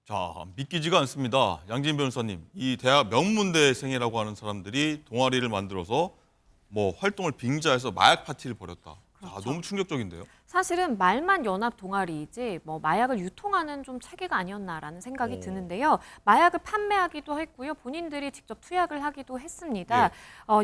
자, 믿기지가 않습니다. 양진 변호사님, 이 대학 명문대생이라고 하는 사람들이 동아리를 만들어서 뭐 활동을 빙자해서 마약 파티를 벌였다. 자, 그렇죠. 너무 충격적인데요. 사실은 말만 연합 동아리이지 뭐 마약을 유통하는 좀 체계가 아니었나라는 생각이 오. 드는데요. 마약을 판매하기도 했고요. 본인들이 직접 투약을 하기도 했습니다. 예.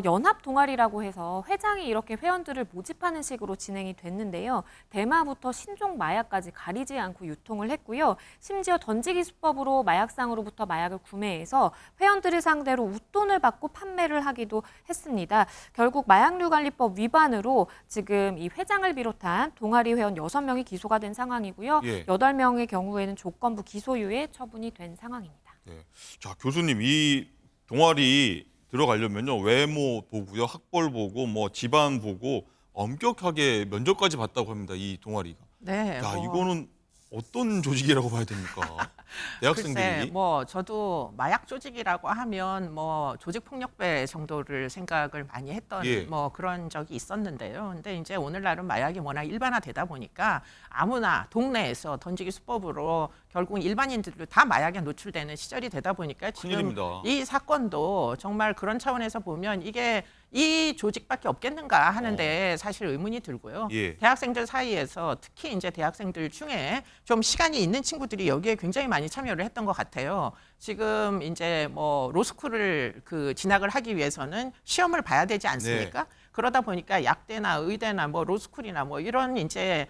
연합 동아리라고 해서 회장이 이렇게 회원들을 모집하는 식으로 진행이 됐는데요. 대마부터 신종 마약까지 가리지 않고 유통을 했고요. 심지어 던지기 수법으로 마약상으로부터 마약을 구매해서 회원들을 상대로 웃돈을 받고 판매를 하기도 했습니다. 결국 마약류관리법 위반으로 지금 이 회장을 비롯한 동아리 회원 6명이 기소가 된 상황이고요. 예. 8명의 경우에는 조건부 기소유예 처분이 된 상황입니다. 예. 자, 교수님, 이 동아리 들어가려면요. 외모 보고요, 학벌 보고, 뭐 집안 보고 엄격하게 면접까지 봤다고 합니다. 이 동아리가. 네, 야, 이거는 어떤 조직이라고 봐야 됩니까? 글쎄, 대학생들이. 저도 마약 조직이라고 하면 조직폭력배 정도를 생각을 많이 했던 예. 그런 적이 있었는데요. 근데 이제 오늘날은 마약이 워낙 일반화되다 보니까 아무나 동네에서 던지기 수법으로 결국 일반인들도 다 마약에 노출되는 시절이 되다 보니까 지금 큰일입니다. 이 사건도 정말 그런 차원에서 보면 이게 이 조직밖에 없겠는가 하는데 사실 의문이 들고요. 예. 대학생들 사이에서 특히 이제 대학생들 중에 좀 시간이 있는 친구들이 여기에 굉장히 많이 참여를 했던 것 같아요. 지금 이제 로스쿨을 진학을 하기 위해서는 시험을 봐야 되지 않습니까? 그러다 보니까 약대나 의대나 로스쿨이나 이런 이제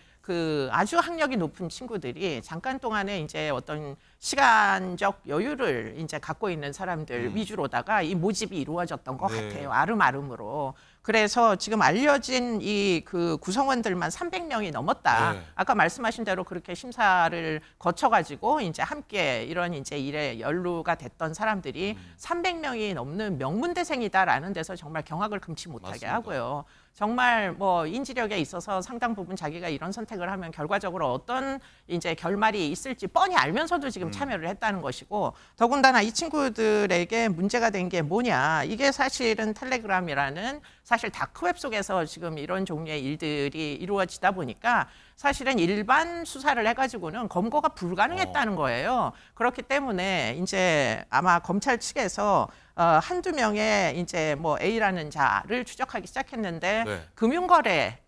아주 학력이 높은 친구들이 잠깐 동안에 이제 어떤 시간적 여유를 이제 갖고 있는 사람들 위주로다가 이 모집이 이루어졌던 것 네. 같아요. 아름아름으로. 그래서 지금 알려진 이 구성원들만 300명이 넘었다. 네. 아까 말씀하신 대로 그렇게 심사를 거쳐가지고 이제 함께 이런 이제 일에 연루가 됐던 사람들이 300명이 넘는 명문대생이다라는 데서 정말 경악을 금치 못하게 맞습니다. 하고요. 정말 인지력에 있어서 상당 부분 자기가 이런 선택을 하면 결과적으로 어떤 이제 결말이 있을지 뻔히 알면서도 지금 참여를 했다는 것이고, 더군다나 이 친구들에게 문제가 된 게 뭐냐, 이게 사실은 텔레그램이라는 사실 다크웹 속에서 지금 이런 종류의 일들이 이루어지다 보니까 사실은 일반 수사를 해가지고는 검거가 불가능했다는 거예요. 그렇기 때문에 이제 아마 검찰 측에서 한두 명의 이제 A라는 자를 추적하기 시작했는데 네. 금융거래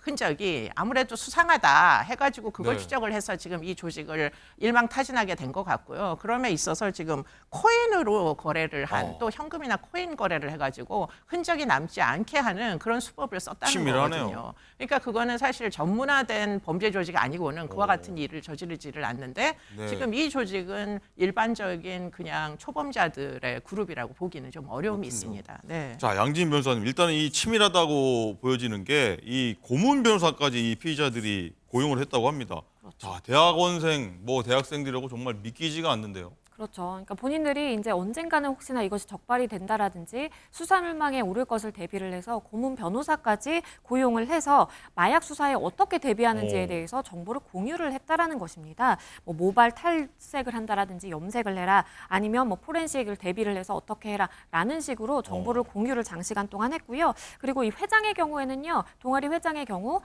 흔적이 아무래도 수상하다 해가지고 그걸 네. 추적을 해서 지금 이 조직을 일망타진하게 된 것 같고요. 그럼에 있어서 지금 코인으로 거래를 한 또 현금이나 코인 거래를 해가지고 흔적이 남지 않게 하는 그런 수법을 썼다는 치밀하네요. 거거든요. 그러니까 그거는 사실 전문화된 범죄 조직이 아니고는 그와 오. 같은 일을 저지르지를 않는데 네. 지금 이 조직은 일반적인 그냥 초범자들의 그룹이라고 보기는 좀 어려움이 그렇군요. 있습니다. 네. 자, 양진 변호사님, 일단은 이 치밀하다고 보여지는 게 이 고문 변호사까지 이 피의자들이 고용을 했다고 합니다. 자, 대학원생, 대학생들이라고 정말 믿기지가 않는데요. 그렇죠. 그러니까 본인들이 이제 언젠가는 혹시나 이것이 적발이 된다라든지 수사물망에 오를 것을 대비를 해서 고문 변호사까지 고용을 해서 마약 수사에 어떻게 대비하는지에 오. 대해서 정보를 공유를 했다라는 것입니다. 모발 탈색을 한다라든지 염색을 해라, 아니면 포렌식을 대비를 해서 어떻게 해라라는 식으로 정보를 공유를 장시간 동안 했고요. 그리고 이 회장의 경우에는요, 동아리 회장의 경우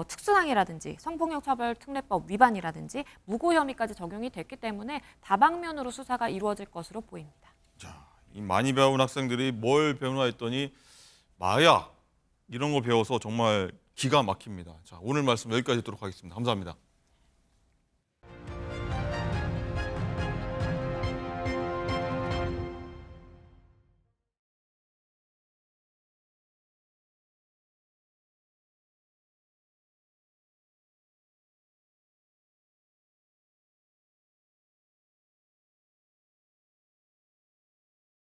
특수상해라든지 성폭력처벌특례법 위반이라든지 무고 혐의까지 적용이 됐기 때문에 다방면으로 수사가 이루어질 것으로 보입니다. 자, 이 많이 배운 학생들이 뭘 배우나 했더니 마약 이런 거 배워서 정말 기가 막힙니다. 자, 오늘 말씀 여기까지 듣도록 하겠습니다. 감사합니다.